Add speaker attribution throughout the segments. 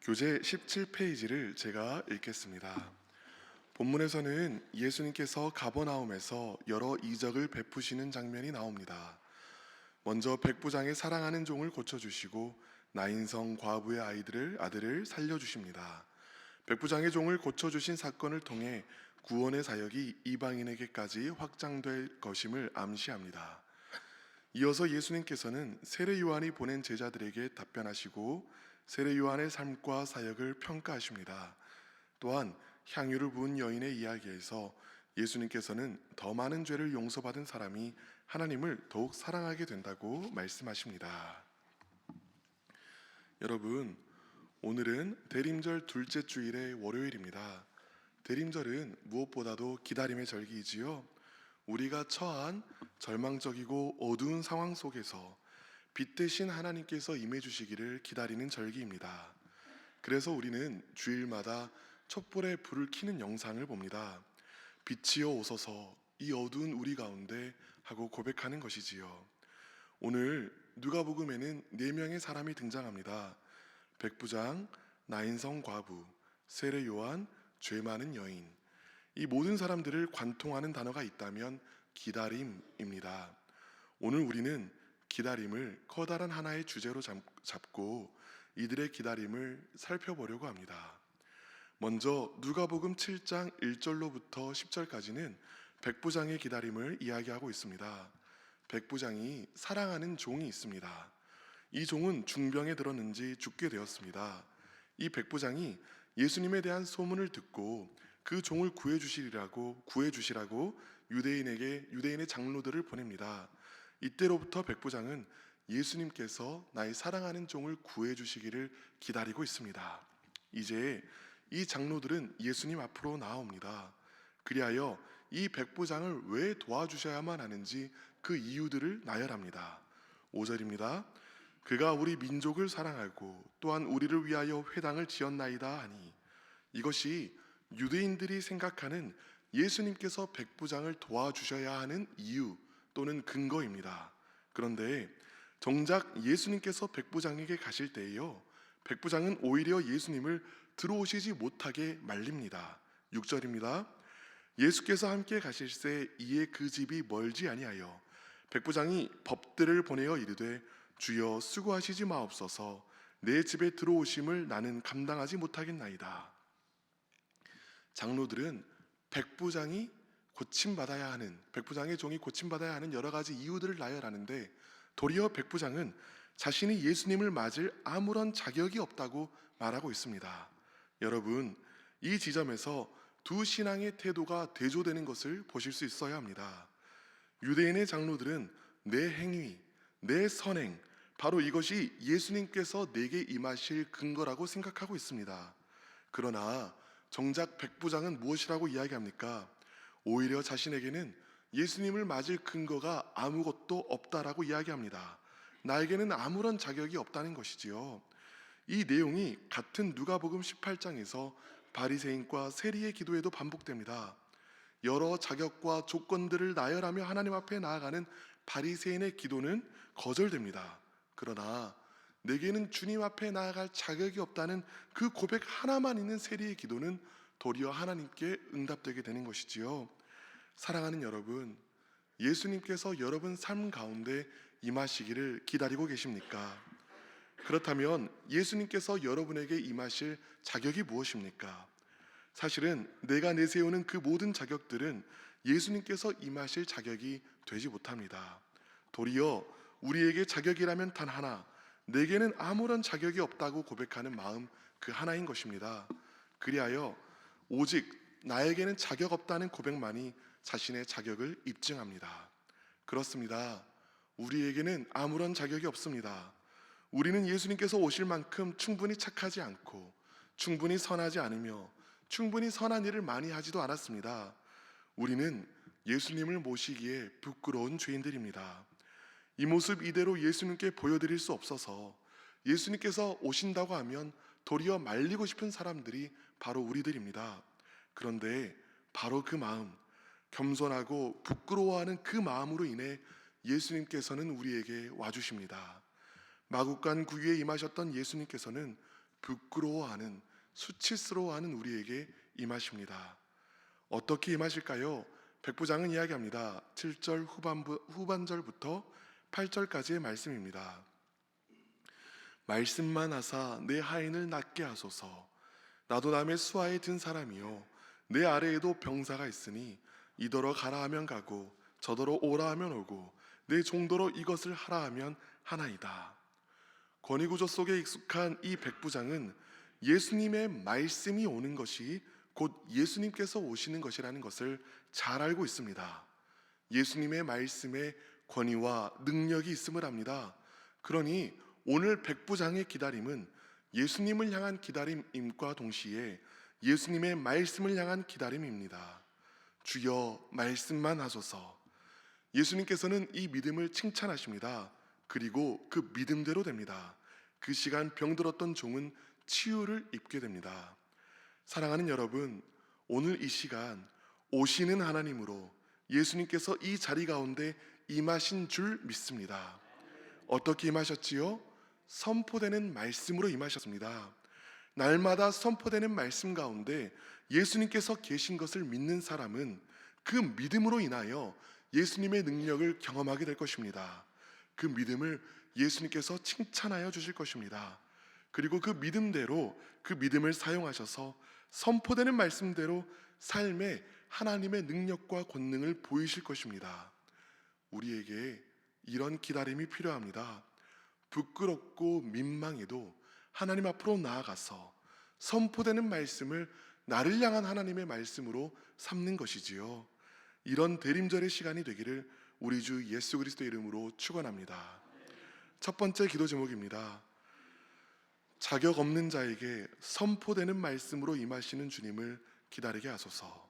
Speaker 1: 교재 17페이지를 제가 읽겠습니다. 본문에서는 예수님께서 가버나움에서 여러 이적을 베푸시는 장면이 나옵니다. 먼저 백부장의 사랑하는 종을 고쳐주시고 나인성 과부의 아들을 살려주십니다. 백부장의 종을 고쳐주신 사건을 통해 구원의 사역이 이방인에게까지 확장될 것임을 암시합니다. 이어서 예수님께서는 세례 요한이 보낸 제자들에게 답변하시고 세례 요한의 삶과 사역을 평가하십니다. 또한 향유를 부은 여인의 이야기에서 예수님께서는 더 많은 죄를 용서받은 사람이 하나님을 더욱 사랑하게 된다고 말씀하십니다. 여러분, 오늘은 대림절 둘째 주일의 월요일입니다. 대림절은 무엇보다도 기다림의 절기이지요. 우리가 처한 절망적이고 어두운 상황 속에서 빛 대신 하나님께서 임해 주시기를 기다리는 절기입니다. 그래서 우리는 주일마다 촛불에 불을 켜는 영상을 봅니다. 빛이여 오소서 이 어두운 우리 가운데 하고 고백하는 것이지요. 오늘 누가복음에는 4명의 사람이 등장합니다. 백부장, 나인성 과부, 세례 요한, 죄 많은 여인. 이 모든 사람들을 관통하는 단어가 있다면 기다림입니다. 오늘 우리는 기다림을 커다란 하나의 주제로 잡고 이들의 기다림을 살펴보려고 합니다. 먼저 누가복음 7장 1절로부터 10절까지는 백부장의 기다림을 이야기하고 있습니다. 백부장이 사랑하는 종이 있습니다. 이 종은 중병에 들었는지 죽게 되었습니다. 이 백부장이 예수님에 대한 소문을 듣고 그 종을 구해주시라고 유대인의 장로들을 보냅니다. 이때로부터 백부장은 예수님께서 나의 사랑하는 종을 구해주시기를 기다리고 있습니다. 이제 이 장로들은 예수님 앞으로 나아옵니다. 그리하여 이 백부장을 왜 도와주셔야만 하는지 그 이유들을 나열합니다. 5절입니다. 그가 우리 민족을 사랑하고 또한 우리를 위하여 회당을 지었나이다 하니, 이것이 유대인들이 생각하는 예수님께서 백부장을 도와주셔야 하는 이유 또는 근거입니다. 그런데 정작 예수님께서 백부장에게 가실 때에요, 백부장은 오히려 예수님을 들어오시지 못하게 말립니다. 6절입니다. 예수께서 함께 가실새 이에 그 집이 멀지 아니하여 백부장이 법들을 보내어 이르되 주여 수고하시지 마옵소서 내 집에 들어오심을 나는 감당하지 못하겠나이다. 장로들은 백부장의 종이 고침받아야 하는 여러 가지 이유들을 나열하는데, 도리어 백부장은 자신이 예수님을 맞을 아무런 자격이 없다고 말하고 있습니다. 여러분, 이 지점에서 두 신앙의 태도가 대조되는 것을 보실 수 있어야 합니다. 유대인의 장로들은 내 행위, 내 선행, 바로 이것이 예수님께서 내게 임하실 근거라고 생각하고 있습니다. 그러나 정작 백부장은 무엇이라고 이야기합니까? 오히려 자신에게는 예수님을 맞을 근거가 아무것도 없다라고 이야기합니다. 나에게는 아무런 자격이 없다는 것이지요. 이 내용이 같은 누가복음 18장에서 바리새인과 세리의 기도에도 반복됩니다. 여러 자격과 조건들을 나열하며 하나님 앞에 나아가는 바리새인의 기도는 거절됩니다. 그러나 내게는 주님 앞에 나아갈 자격이 없다는 그 고백 하나만 있는 세리의 기도는 도리어 하나님께 응답되게 되는 것이지요. 사랑하는 여러분, 예수님께서 여러분 삶 가운데 임하시기를 기다리고 계십니까? 그렇다면 예수님께서 여러분에게 임하실 자격이 무엇입니까? 사실은 내가 내세우는 그 모든 자격들은 예수님께서 임하실 자격이 되지 못합니다. 도리어 우리에게 자격이라면 단 하나, 내게는 아무런 자격이 없다고 고백하는 마음, 그 하나인 것입니다. 그리하여 오직 나에게는 자격 없다는 고백만이 자신의 자격을 입증합니다. 그렇습니다. 우리에게는 아무런 자격이 없습니다. 우리는 예수님께서 오실 만큼 충분히 착하지 않고 충분히 선하지 않으며 충분히 선한 일을 많이 하지도 않았습니다. 우리는 예수님을 모시기에 부끄러운 죄인들입니다. 이 모습 이대로 예수님께 보여드릴 수 없어서 예수님께서 오신다고 하면 도리어 말리고 싶은 사람들이 바로 우리들입니다. 그런데 바로 그 마음, 겸손하고 부끄러워하는 그 마음으로 인해 예수님께서는 우리에게 와주십니다. 마국간 구유에 임하셨던 예수님께서는 부끄러워하는, 수치스러워하는 우리에게 임하십니다. 어떻게 임하실까요? 백부장은 이야기합니다. 7절 후반절부터 8절까지의 말씀입니다. 말씀만 하사 내 하인을 낫게 하소서. 나도 남의 수하에 든 사람이요 내 아래에도 병사가 있으니 이더러 가라 하면 가고 저더러 오라 하면 오고 내 종도로 이것을 하라 하면 하나이다. 권위구조 속에 익숙한 이 백부장은 예수님의 말씀이 오는 것이 곧 예수님께서 오시는 것이라는 것을 잘 알고 있습니다. 예수님의 말씀에 권위와 능력이 있음을 압니다. 그러니 오늘 백부장의 기다림은 예수님을 향한 기다림임과 동시에 예수님의 말씀을 향한 기다림입니다. 주여 말씀만 하소서. 예수님께서는 이 믿음을 칭찬하십니다. 그리고 그 믿음대로 됩니다. 그 시간 병들었던 종은 치유를 입게 됩니다. 사랑하는 여러분, 오늘 이 시간 오시는 하나님으로 예수님께서 이 자리 가운데 임하신 줄 믿습니다. 어떻게 임하셨지요? 선포되는 말씀으로 임하셨습니다. 날마다 선포되는 말씀 가운데 예수님께서 계신 것을 믿는 사람은 그 믿음으로 인하여 예수님의 능력을 경험하게 될 것입니다. 그 믿음을 예수님께서 칭찬하여 주실 것입니다. 그리고 그 믿음대로 그 믿음을 사용하셔서 선포되는 말씀대로 삶에 하나님의 능력과 권능을 보이실 것입니다. 우리에게 이런 기다림이 필요합니다. 부끄럽고 민망해도 하나님 앞으로 나아가서 선포되는 말씀을 나를 향한 하나님의 말씀으로 삼는 것이지요. 이런 대림절의 시간이 되기를 우리 주 예수 그리스도 이름으로 축원합니다. 첫 번째 기도 제목입니다. 자격 없는 자에게 선포되는 말씀으로 임하시는 주님을 기다리게 하소서.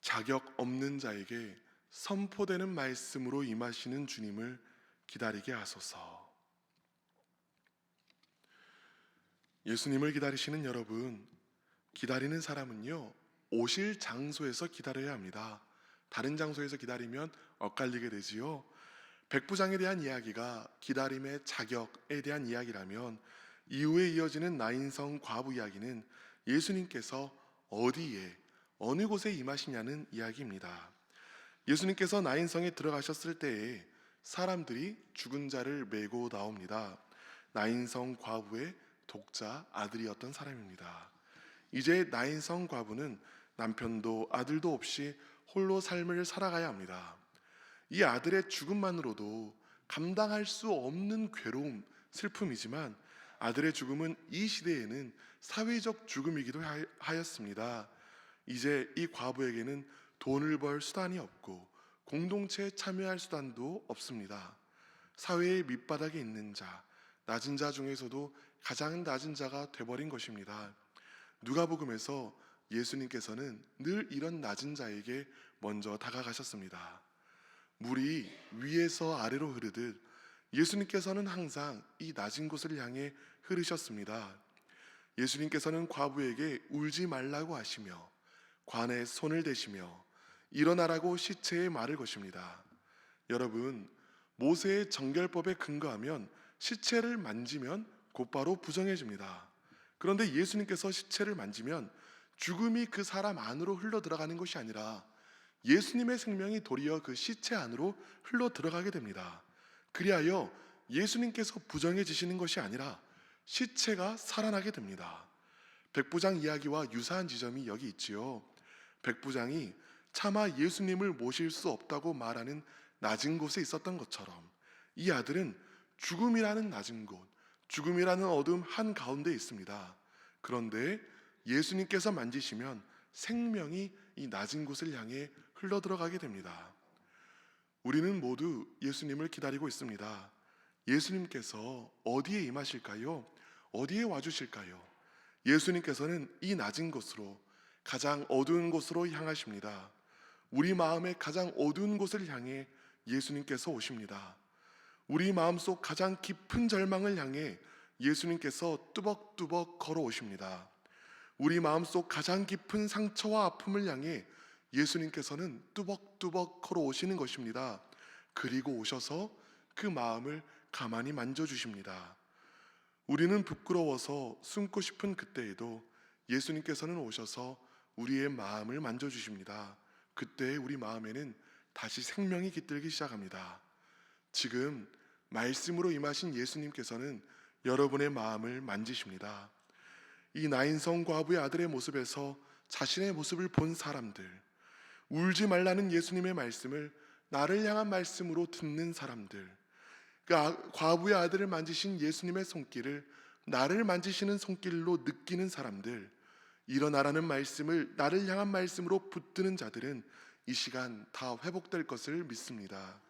Speaker 1: 자격 없는 자에게 선포되는 말씀으로 임하시는 주님을 기다리게 하소서. 예수님을 기다리시는 여러분, 기다리는 사람은요, 오실 장소에서 기다려야 합니다. 다른 장소에서 기다리면 엇갈리게 되지요. 백부장에 대한 이야기가 기다림의 자격에 대한 이야기라면 이후에 이어지는 나인성 과부 이야기는 예수님께서 어디에 어느 곳에 임하시냐는 이야기입니다. 예수님께서 나인성에 들어가셨을 때에 사람들이 죽은 자를 메고 나옵니다. 나인성 과부의 독자 아들이었던 사람입니다. 이제 나인성 과부는 남편도 아들도 없이 홀로 삶을 살아가야 합니다. 이 아들의 죽음만으로도 감당할 수 없는 괴로움, 슬픔이지만 아들의 죽음은 이 시대에는 사회적 죽음이기도 하였습니다. 이제 이 과부에게는 돈을 벌 수단이 없고 공동체에 참여할 수단도 없습니다. 사회의 밑바닥에 있는 자, 낮은 자 중에서도 가장 낮은 자가 돼버린 것입니다. 누가복음에서 예수님께서는 늘 이런 낮은 자에게 먼저 다가가셨습니다. 물이 위에서 아래로 흐르듯 예수님께서는 항상 이 낮은 곳을 향해 흐르셨습니다. 예수님께서는 과부에게 울지 말라고 하시며 관에 손을 대시며 일어나라고 시체에 말을 것입니다. 여러분, 모세의 정결법에 근거하면 시체를 만지면 곧바로 부정해집니다. 그런데 예수님께서 시체를 만지면 죽음이 그 사람 안으로 흘러 들어가는 것이 아니라 예수님의 생명이 도리어 그 시체 안으로 흘러 들어가게 됩니다. 그리하여 예수님께서 부정해지시는 것이 아니라 시체가 살아나게 됩니다. 백부장 이야기와 유사한 지점이 여기 있지요. 백부장이 차마 예수님을 모실 수 없다고 말하는 낮은 곳에 있었던 것처럼 이 아들은 죽음이라는 낮은 곳, 죽음이라는 어둠 한가운데 있습니다. 그런데 예수님께서 만지시면 생명이 이 낮은 곳을 향해 흘러들어가게 됩니다. 우리는 모두 예수님을 기다리고 있습니다. 예수님께서 어디에 임하실까요? 어디에 와주실까요? 예수님께서는 이 낮은 곳으로, 가장 어두운 곳으로 향하십니다. 우리 마음의 가장 어두운 곳을 향해 예수님께서 오십니다. 우리 마음속 가장 깊은 절망을 향해 예수님께서 뚜벅뚜벅 걸어오십니다. 우리 마음속 가장 깊은 상처와 아픔을 향해 예수님께서는 뚜벅뚜벅 걸어오시는 것입니다. 그리고 오셔서 그 마음을 가만히 만져주십니다. 우리는 부끄러워서 숨고 싶은 그때에도 예수님께서는 오셔서 우리의 마음을 만져주십니다. 그때 우리 마음에는 다시 생명이 깃들기 시작합니다. 지금 말씀으로 임하신 예수님께서는 여러분의 마음을 만지십니다. 이 나인성 과부의 아들의 모습에서 자신의 모습을 본 사람들, 울지 말라는 예수님의 말씀을 나를 향한 말씀으로 듣는 사람들, 과부의 아들을 만지신 예수님의 손길을 나를 만지시는 손길로 느끼는 사람들, 일어나라는 말씀을 나를 향한 말씀으로 붙드는 자들은 이 시간 다 회복될 것을 믿습니다.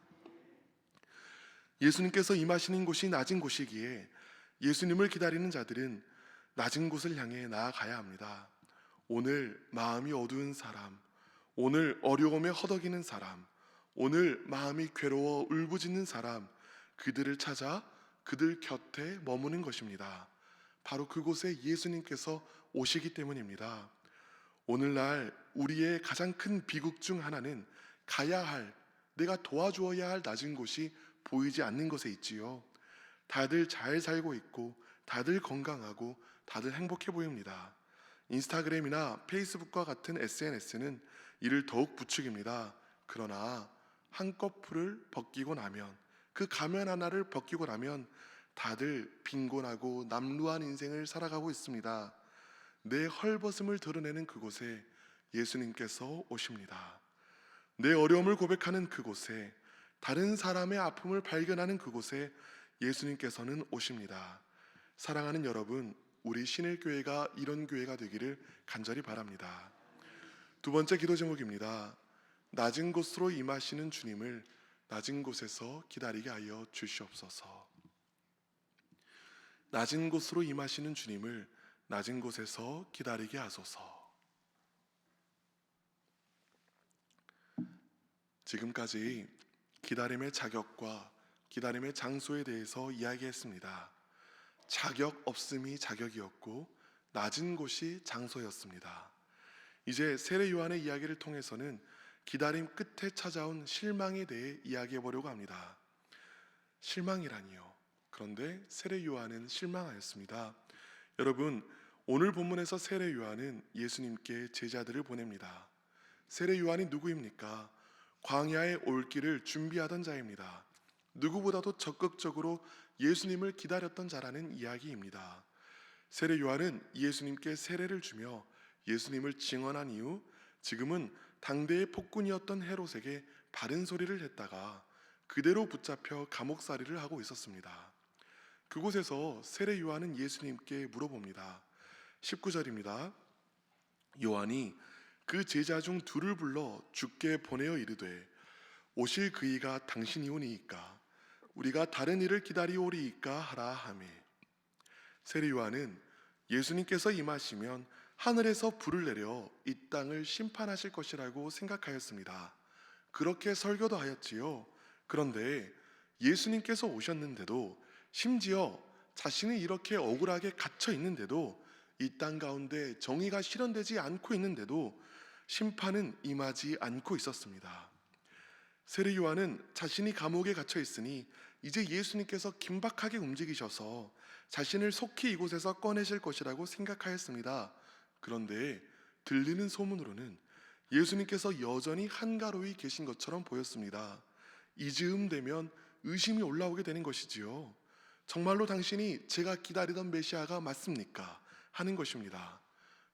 Speaker 1: 예수님께서 임하시는 곳이 낮은 곳이기에 예수님을 기다리는 자들은 낮은 곳을 향해 나아가야 합니다. 오늘 마음이 어두운 사람, 오늘 어려움에 허덕이는 사람, 오늘 마음이 괴로워 울부짖는 사람, 그들을 찾아 그들 곁에 머무는 것입니다. 바로 그곳에 예수님께서 오시기 때문입니다. 오늘날 우리의 가장 큰 비극 중 하나는 가야 할, 내가 도와주어야 할 낮은 곳이 보이지 않는 것에 있지요. 다들 잘 살고 있고 다들 건강하고 다들 행복해 보입니다. 인스타그램이나 페이스북과 같은 SNS는 이를 더욱 부추깁니다. 그러나 한꺼풀을 벗기고 나면, 그 가면 하나를 벗기고 나면 다들 빈곤하고 남루한 인생을 살아가고 있습니다. 내 헐벗음을 드러내는 그곳에 예수님께서 오십니다. 내 어려움을 고백하는 그곳에, 다른 사람의 아픔을 발견하는 그곳에 예수님께서는 오십니다. 사랑하는 여러분, 우리 신일교회가 이런 교회가 되기를 간절히 바랍니다. 두 번째 기도 제목입니다. 낮은 곳으로 임하시는 주님을 낮은 곳에서 기다리게 하여 주시옵소서. 낮은 곳으로 임하시는 주님을 낮은 곳에서 기다리게 하소서. 지금까지 기다림의 자격과 기다림의 장소에 대해서 이야기했습니다. 자격 없음이 자격이었고 낮은 곳이 장소였습니다. 이제 세례 요한의 이야기를 통해서는 기다림 끝에 찾아온 실망에 대해 이야기해 보려고 합니다. 실망이라니요. 그런데 세례 요한은 실망하였습니다. 여러분, 오늘 본문에서 세례 요한은 예수님께 제자들을 보냅니다. 세례 요한이 누구입니까? 광야에 올 길을 준비하던 자입니다. 누구보다도 적극적으로 예수님을 기다렸던 자라는 이야기입니다. 세례 요한은 예수님께 세례를 주며 예수님을 증언한 이후 지금은 당대의 폭군이었던 헤롯에게 바른 소리를 했다가 그대로 붙잡혀 감옥살이를 하고 있었습니다. 그곳에서 세례 요한은 예수님께 물어봅니다. 19절입니다. 요한이 그 제자 중 둘을 불러 주께 보내어 이르되 오실 그이가 당신이오니이까 우리가 다른 이를 기다리오리이까 하라 하매. 세례 요한은 예수님께서 임하시면 하늘에서 불을 내려 이 땅을 심판하실 것이라고 생각하였습니다. 그렇게 설교도 하였지요. 그런데 예수님께서 오셨는데도, 심지어 자신이 이렇게 억울하게 갇혀 있는데도, 이 땅 가운데 정의가 실현되지 않고 있는데도 심판은 임하지 않고 있었습니다. 세례 요한은 자신이 감옥에 갇혀 있으니 이제 예수님께서 긴박하게 움직이셔서 자신을 속히 이곳에서 꺼내실 것이라고 생각하였습니다. 그런데 들리는 소문으로는 예수님께서 여전히 한가로이 계신 것처럼 보였습니다. 이즈음 되면 의심이 올라오게 되는 것이지요. 정말로 당신이 제가 기다리던 메시아가 맞습니까? 하는 것입니다.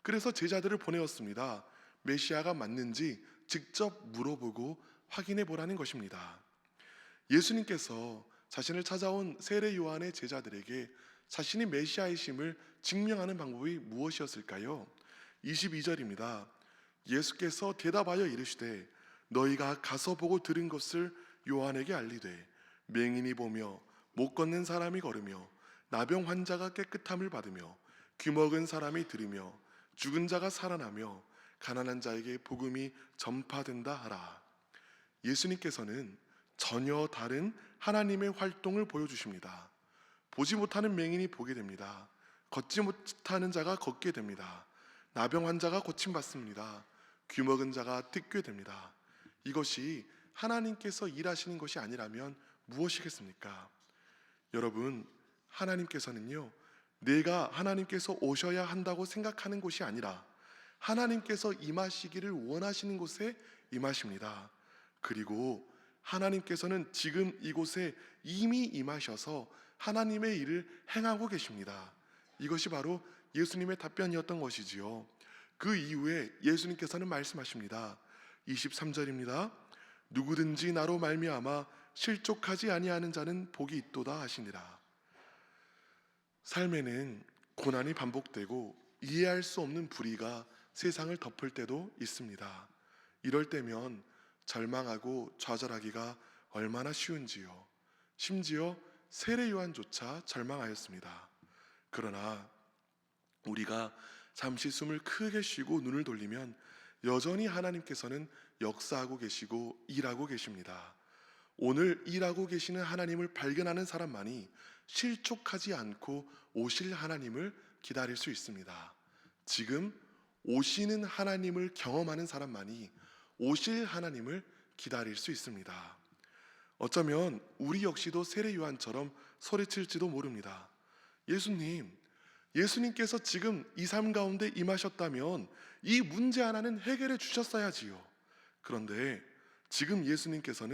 Speaker 1: 그래서 제자들을 보내었습니다. 메시아가 맞는지 직접 물어보고 확인해 보라는 것입니다. 예수님께서 자신을 찾아온 세례 요한의 제자들에게 자신이 메시아이심을 증명하는 방법이 무엇이었을까요? 22절입니다. 예수께서 대답하여 이르시되 너희가 가서 보고 들은 것을 요한에게 알리되 맹인이 보며 못 걷는 사람이 걸으며 나병 환자가 깨끗함을 받으며 귀먹은 사람이 들으며 죽은 자가 살아나며 가난한 자에게 복음이 전파된다 하라. 예수님께서는 전혀 다른 하나님의 활동을 보여주십니다. 보지 못하는 맹인이 보게 됩니다. 걷지 못하는 자가 걷게 됩니다. 나병 환자가 고침받습니다. 귀먹은 자가 듣게 됩니다. 이것이 하나님께서 일하시는 것이 아니라면 무엇이겠습니까? 여러분, 하나님께서는요, 내가 하나님께서 오셔야 한다고 생각하는 곳이 아니라 하나님께서 임하시기를 원하시는 곳에 임하십니다. 그리고 하나님께서는 지금 이곳에 이미 임하셔서 하나님의 일을 행하고 계십니다. 이것이 바로 예수님의 답변이었던 것이지요. 그 이후에 예수님께서는 말씀하십니다. 23절입니다. 누구든지 나로 말미암아 실족하지 아니하는 자는 복이 있도다 하시니라. 삶에는 고난이 반복되고 이해할 수 없는 불의가 세상을 덮을 때도 있습니다. 이럴 때면 절망하고 좌절하기가 얼마나 쉬운지요. 심지어 세례 요한조차 절망하였습니다. 그러나 우리가 잠시 숨을 크게 쉬고 눈을 돌리면 여전히 하나님께서는 역사하고 계시고 일하고 계십니다. 오늘 일하고 계시는 하나님을 발견하는 사람만이 실족하지 않고 오실 하나님을 기다릴 수 있습니다. 지금 오시는 하나님을 경험하는 사람만이 오실 하나님을 기다릴 수 있습니다. 어쩌면 우리 역시도 세례 요한처럼 소리칠지도 모릅니다. 예수님께서 지금 이 삶 가운데 임하셨다면 이 문제 하나는 해결해 주셨어야지요. 그런데 지금 예수님께서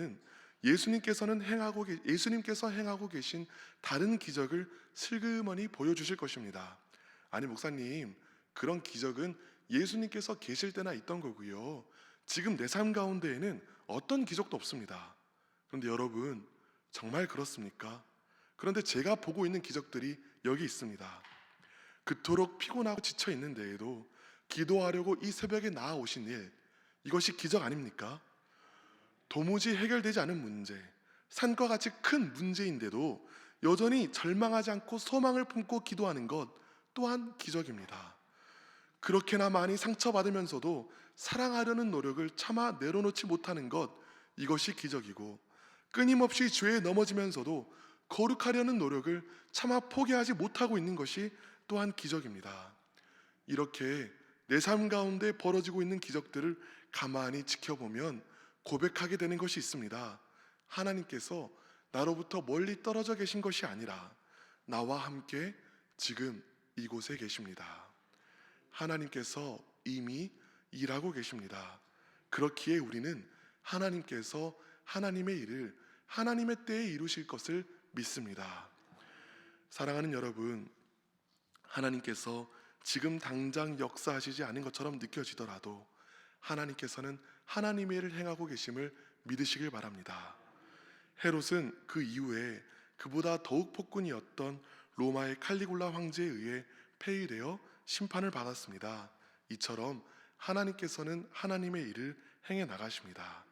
Speaker 1: 행하고 계신 다른 기적을 슬그머니 보여주실 것입니다. 아니 목사님, 그런 기적은 예수님께서 계실 때나 있던 거고요. 지금 내 삶 가운데에는 어떤 기적도 없습니다. 그런데 여러분, 정말 그렇습니까? 그런데 제가 보고 있는 기적들이 여기 있습니다. 그토록 피곤하고 지쳐 있는데에도 기도하려고 이 새벽에 나아오신 일, 이것이 기적 아닙니까? 도무지 해결되지 않은 문제, 산과 같이 큰 문제인데도 여전히 절망하지 않고 소망을 품고 기도하는 것 또한 기적입니다. 그렇게나 많이 상처받으면서도 사랑하려는 노력을 차마 내려놓지 못하는 것, 이것이 기적이고, 끊임없이 죄에 넘어지면서도 거룩하려는 노력을 차마 포기하지 못하고 있는 것이 또한 기적입니다. 이렇게 내 삶 가운데 벌어지고 있는 기적들을 가만히 지켜보면 고백하게 되는 것이 있습니다. 하나님께서 나로부터 멀리 떨어져 계신 것이 아니라 나와 함께 지금 이곳에 계십니다. 하나님께서 이미 일하고 계십니다. 그렇기에 우리는 하나님께서 하나님의 일을 하나님의 때에 이루실 것을 믿습니다. 사랑하는 여러분, 하나님께서 지금 당장 역사하시지 않은 것처럼 느껴지더라도 하나님께서는 하나님의 일을 행하고 계심을 믿으시길 바랍니다. 헤롯은 그 이후에 그보다 더욱 폭군이었던 로마의 칼리굴라 황제에 의해 폐위되어 심판을 받았습니다. 이처럼 하나님께서는 하나님의 일을 행해 나가십니다.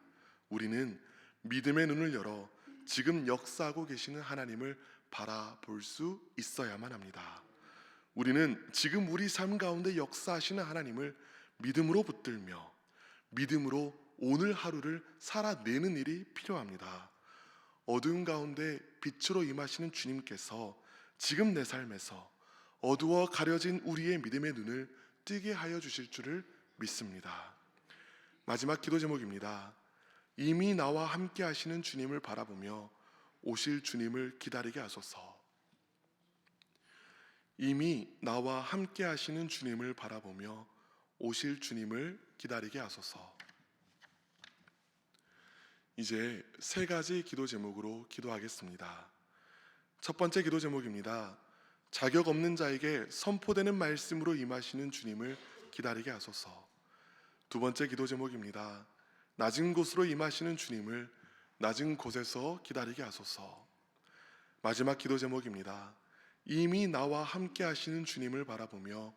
Speaker 1: 우리는 믿음의 눈을 열어 지금 역사하고 계시는 하나님을 바라볼 수 있어야만 합니다. 우리는 지금 우리 삶 가운데 역사하시는 하나님을 믿음으로 붙들며 믿음으로 오늘 하루를 살아내는 일이 필요합니다. 어두운 가운데 빛으로 임하시는 주님께서 지금 내 삶에서 어두워 가려진 우리의 믿음의 눈을 뜨게 하여 주실 줄을 믿습니다. 마지막 기도 제목입니다. 이미 나와 함께 하시는 주님을 바라보며 오실 주님을 기다리게 하소서. 이미 나와 함께 하시는 주님을 바라보며 오실 주님을 기다리게 하소서. 이제 세 가지 기도 제목으로 기도하겠습니다. 첫 번째 기도 제목입니다. 자격 없는 자에게 선포되는 말씀으로 임하시는 주님을 기다리게 하소서. 두 번째 기도 제목입니다. 낮은 곳으로 임하시는 주님을 낮은 곳에서 기다리게 하소서. 마지막 기도 제목입니다. 이미 나와 함께 하시는 주님을 바라보며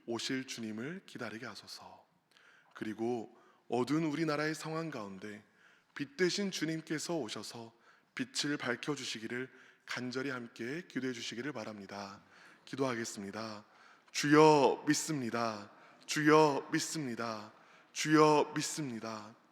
Speaker 1: 오실 주님을 기다리게 하소서. 그리고 어두운 우리나라의 상황 가운데 빛 되신 주님께서 오셔서 빛을 밝혀주시기를 간절히 함께 기도해 주시기를 바랍니다. 기도하겠습니다. 주여 믿습니다. 주여 믿습니다. 주여 믿습니다.